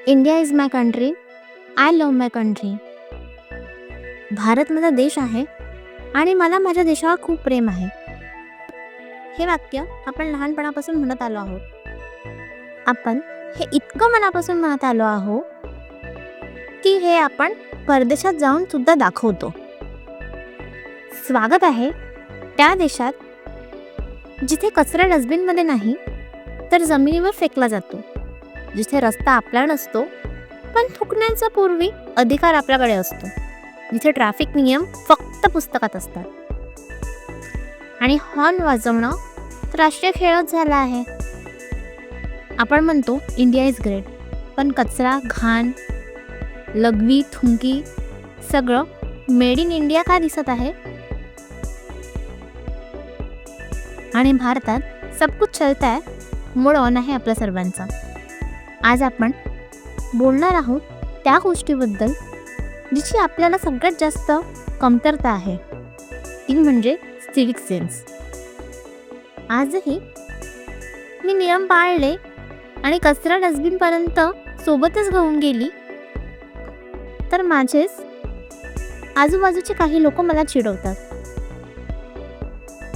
India is my country. I love my country. Bharat माझा देश आहे आणि मला माझ्या देशावर खूप प्रेम आहे. हे वाक्य आपण लहानपणापासून म्हणत आलो आहोत. आपण हे इतकं मनापासून म्हणत आलो आहोत की हे आपण परदेशात जाऊन सुद्धा दाखवतो. स्वागत आहे त्या देशात जिथे कचरा डस्टबिनमध्ये नाही तर जमिनीवर फेकला जातो. जिथे रस्ता आपला नसतो पण थुंकण्याचा पूर्वी अधिकार आपल्याकडे असतो. जिथे ट्रॅफिक नियम फक्त पुस्तकात असतात आणि हॉर्न वाजवणं राष्ट्रीय खेळच झाला आहे. आपण म्हणतो इंडिया इज ग्रेट, पण कचरा, घाण, लघवी, थुंकी सगळं मेड इन इंडिया का दिसत आहे? आणि भारतात सब कुछ चलता है मूड ऑन आहे आपल्या सर्वांचा. आज आपण बोलणार आहोत त्या गोष्टीबद्दल जिची आपल्याला सगळ्यात जास्त कमतरता आहे, ती म्हणजे सिविक सेन्स. आजही मी नियम पाळले आणि कचरा डस्टबिनपर्यंत सोबतच घेऊन गेली तर माझेच आजूबाजूचे काही लोक मला चिडवतात.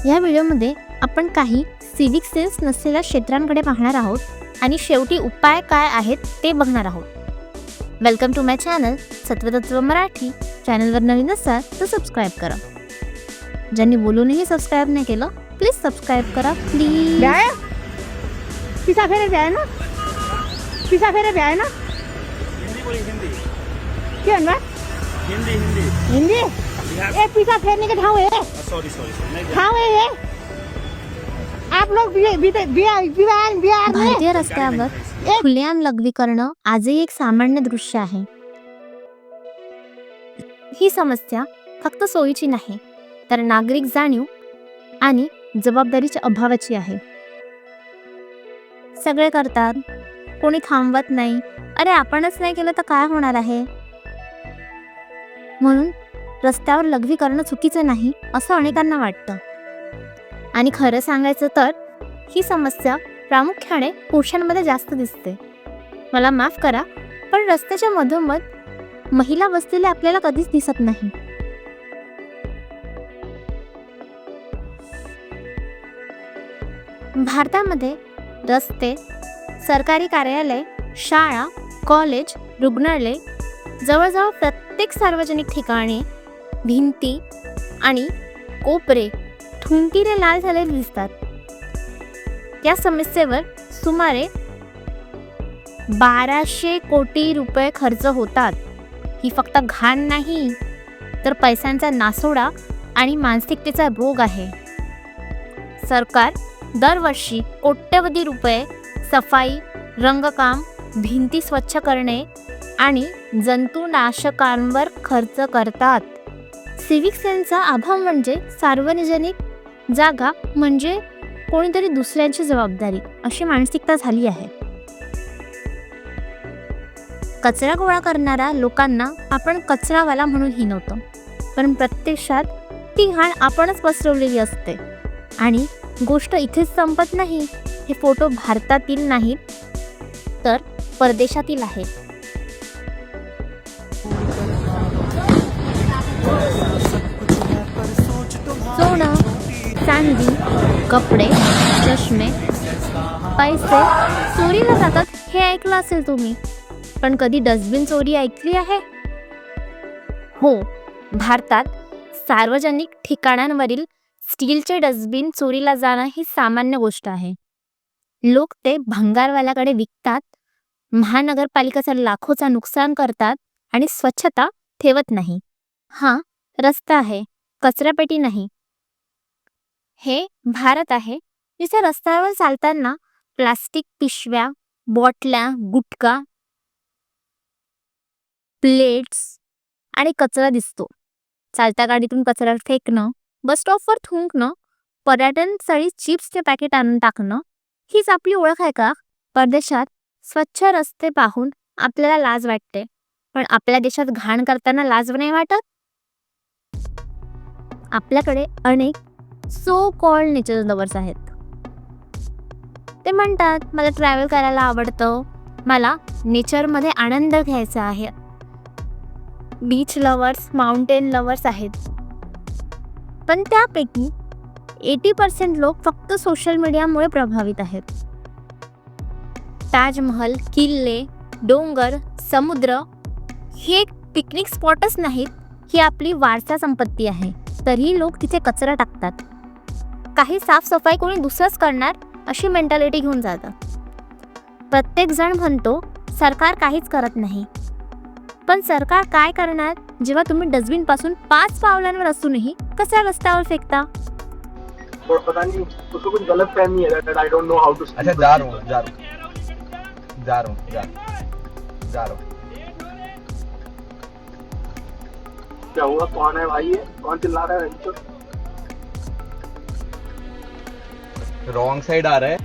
या व्हिडिओमध्ये आपण काही सिविक सेन्स नसलेल्या क्षेत्रांकडे पाहणार आहोत आणि शेवटी उपाय काय आहेत ते बघणार आहोत. Welcome to my channel Satvatatva Marathi. चॅनलवर नवीन असाल तर सबस्क्राईब करा. ज्यांनी बोलूनही सबस्क्राईब नाही केलं प्लीज सबस्क्राईब करा प्लीज. पिसा फेरे भी आए ना, पिसा फेरे भी आए ना. हिंदी क्यों ना हिंदी हिंदी हिंदी एक पिसा फेरने के ठाव है, सॉरी नहीं ठाव है ये. आप लोग बिहार में भारतीय रस्त्यावर खुलेआम लघवी करणं आजही एक सामान्य दृश्य आहे. ही समस्या फक्त सोयीची नाही तर नागरिक जाणीव आणि जबाबदारीच्या अभावाची आहे. सगळे करतात, कोणी थांबवत नाही. अरे आपणच नाही केलं तर काय होणार आहे? म्हणून रस्त्यावर लघवी करणं चुकीचं नाही असं अनेकांना वाटतं. आणि खरं सांगायचं तर ही समस्या प्रामुख्याने पुरुषांमध्ये जास्त दिसते. मला माफ करा, पण रस्त्याच्या मधोमध महिला बसलेल्या आपल्याला कधीच दिसत नाही. भारतामध्ये रस्ते, सरकारी कार्यालय, शाळा, कॉलेज, रुग्णालय, जवळजवळ प्रत्येक सार्वजनिक ठिकाणी भिंती आणि कोपरे थुंकीने लाल झालेले दिसतात. या समस्येवर सुमारे 1200 कोटी रुपये खर्च होतात. ही फक्त घाण नाही तर पैशांचा नासोडा आणि मानसिकतेचा रोग आहे. सरकार दरवर्षी कोट्यवधी रुपये सफाई, रंगकाम, भिंती स्वच्छ करणे आणि जंतुनाशकांवर खर्च करतात. सिविक सेन्सचा अभाव म्हणजे सार्वजनिक जागा म्हणजे कोणीतरी दुसऱ्यांची जबाबदारी अशी मानसिकता झाली आहे. कचरा गोळा करणाऱ्या लोकांना आपण कचरावाला म्हणून हिणवतो, पण प्रत्यक्षात ती घाण आपणच पसरवलेली असते. आणि गोष्ट इथेच संपत नाही. हे फोटो भारतातील नाहीत तर परदेशातील आहेत. सोनं, चांदी, कपडे, चष्मे, पैसे चोरीला जातात हे ऐकलं असेल तुम्ही, पण कधी डस्टबिन चोरी ऐकली आहे? हो, भारतात सार्वजनिक ठिकाणांवरील स्टीलचे डस्टबिन चोरीला जाणं ही सामान्य गोष्ट आहे. लोक ते भंगारवाल्याकडे विकतात, महानगरपालिकेचं लाखोचं नुकसान करतात आणि स्वच्छता ठेवत नाही. हा रस्ता आहे, कचरापेटी नाही. हे भारत आहे जिथे रस्त्यावर चालताना प्लास्टिक पिशव्या, बॉटल्या, गुटखा, प्लेट्स आणि कचरा दिसतो. चालत्या गाडीतून कचरा फेकणं, बस स्टॉपवर थुंकणं, पर्यटन स्थळी चिप्सचे पॅकेट आणून टाकणं हीच आपली ओळख आहे का? परदेशात स्वच्छ रस्ते पाहून आपल्याला लाज वाटते, पण आपल्या देशात घाण करताना लाज नाही वाटत. आपल्याकडे अनेक सो कॉल्ड नेचर लवर्स आहेत. ते म्हणतात मला ट्रॅव्हल करायला आवडतं, मला नेचरमध्ये आनंद घ्यायचा आहे. बीच लवर्स, माउंटेन लवर्स आहेत, पण त्यापैकी 80% लोक फक्त सोशल मीडियामुळे प्रभावित आहेत. ताजमहल, किल्ले, डोंगर, समुद्र हे पिकनिक स्पॉटच नाहीत, ही आपली वारसा संपत्ती आहे. तरीही लोक तिथे कचरा टाकतात. काही साफसफाई कोणी दुसरंच करणार अशी मेंटॅलिटी घेऊन जातात. प्रत्येक जण म्हणतो सरकार काहीच करत नाही, पण सरकार काय करणार जेव्हा तुम्ही डस्टबिनपासून 5 पावलांवर असूनही कचरा रस्त्यावर फेकता. और पता नहीं उसको कुछ गलत फहमी है that I don't know how to. अच्छा जा रहा हूँ क्या हुआ? कौन है भाई? ये कौन चिल्ला रहा है? रॉन्ग साइड आ रहा है.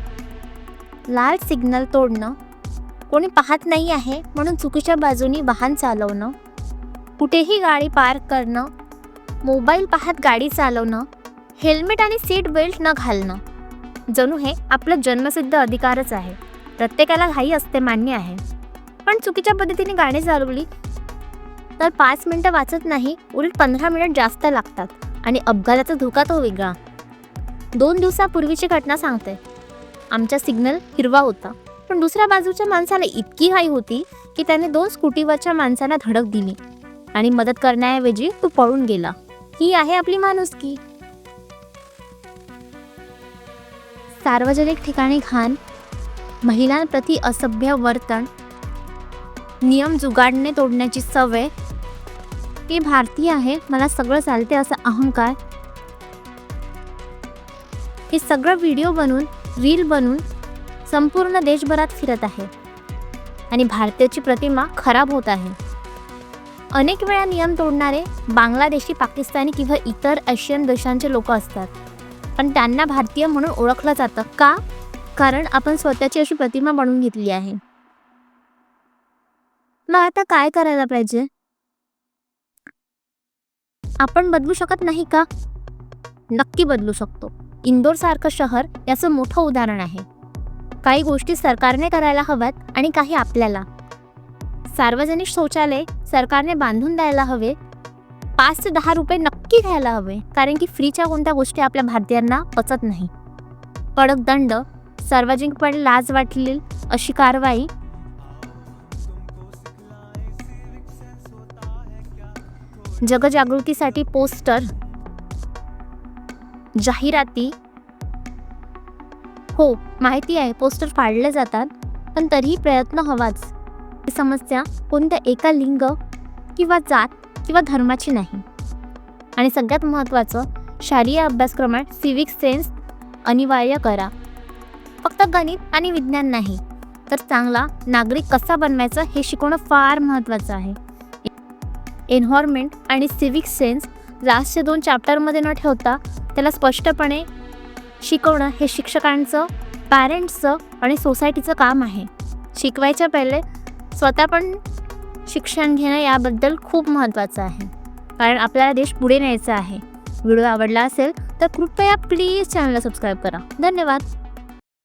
लाल सिग्नल तोडणं, कोणी पाहत नाही आहे म्हणून चुकीच्या बाजूनी वाहन चालवणं, कुठेही गाडी पार्क करणं, मोबाईल पाहत गाडी चालवणं, हेल्मेट आणि सीट बेल्ट न घालणं, जणू हे आपलं जन्मसिद्ध अधिकारच आहे. प्रत्येकाला घाई असते, मान्य आहे, पण चुकीच्या पद्धतीने गाडी चालवली तर 5 मिनटं वाचत नाही, उलट 15 मिनिट जास्त लागतात आणि अपघाताचा धोका तो वेगळा. 2 दिवसापूर्वीची घटना सांगते. आमचा सिग्नल हिरवा होता, पण दुसऱ्या बाजूच्या माणसाला इतकी घाई होती की त्याने 2 स्कूटीवरच्या माणसांना धडक दिली आणि मदत करण्याऐवजी तो पळून गेला. ही आहे आपली माणुसकी. सार्वजनिक ठिकाणी घाण, महिलांप्रती असभ्य वर्तन, नियम जुगाडणे तोडण्याची सवय, की भारतीय आहे, मला सगळं चालते असा अहंकार, हे सगळं व्हिडिओ बनवून, रील बनवून संपूर्ण देशभरात फिरत आहे आणि भारताची प्रतिमा खराब होत आहे. अनेक वेळा नियम तोडणारे बांगलादेशी, पाकिस्तानी किंवा इतर आशियन देशांचे लोक असतात, पण त्यांना भारतीय म्हणून ओळखलं जातं. का? कारण आपण स्वतःची अशी प्रतिमा बनवून घेतली आहे. मग आता काय करायला पाहिजे? आपण बदलू शकत नाही का? नक्की बदलू शकतो. इंदोरसारखं शहर याचं मोठं उदाहरण आहे. काही गोष्टी सरकारने करायला हव्यात आणि काही आपल्याला. सार्वजनिक शौचालय सरकारने बांधून द्यायला हवे. 5 ते 10 रुपये नक्की घ्यायला हवे, कारण की फ्रीच्या कोणत्या गोष्टी आपल्या भारतीयांना पचत नाही. कडक दंड, सार्वजनिकपणे लाज वाटली अशी कारवाई, जगजागृतीसाठी पोस्टर, जाहिराती. हो, माहिती आहे पोस्टर फाडले जातात, पण तरीही प्रयत्न हवाच. ही समस्या कोणत्या एका लिंग किंवा जात किंवा धर्माची नाही. आणि सगळ्यात महत्त्वाचं, शालेय अभ्यासक्रमात सिव्हिक सेन्स अनिवार्य करा. फक्त गणित आणि विज्ञान नाही, तर चांगला नागरिक कसा बनवायचा हे शिकवणं फार महत्त्वाचं आहे. एन्व्हायरमेंट आणि सिव्हिक सेन्स लास्टच्या 2 चॅप्टरमध्ये न ठेवता त्याला स्पष्टपणे शिकवणं हे शिक्षकांचं, पॅरेंट्सचं आणि सोसायटीचं काम आहे. शिकवायच्या पहिले स्वतः पण शिक्षण घेणं याबद्दल खूप महत्त्वाचं आहे, कारण आपल्याला देश पुढे न्यायचा आहे. व्हिडिओ आवडला असेल तर कृपया प्लीज चॅनलला सबस्क्राईब करा. धन्यवाद.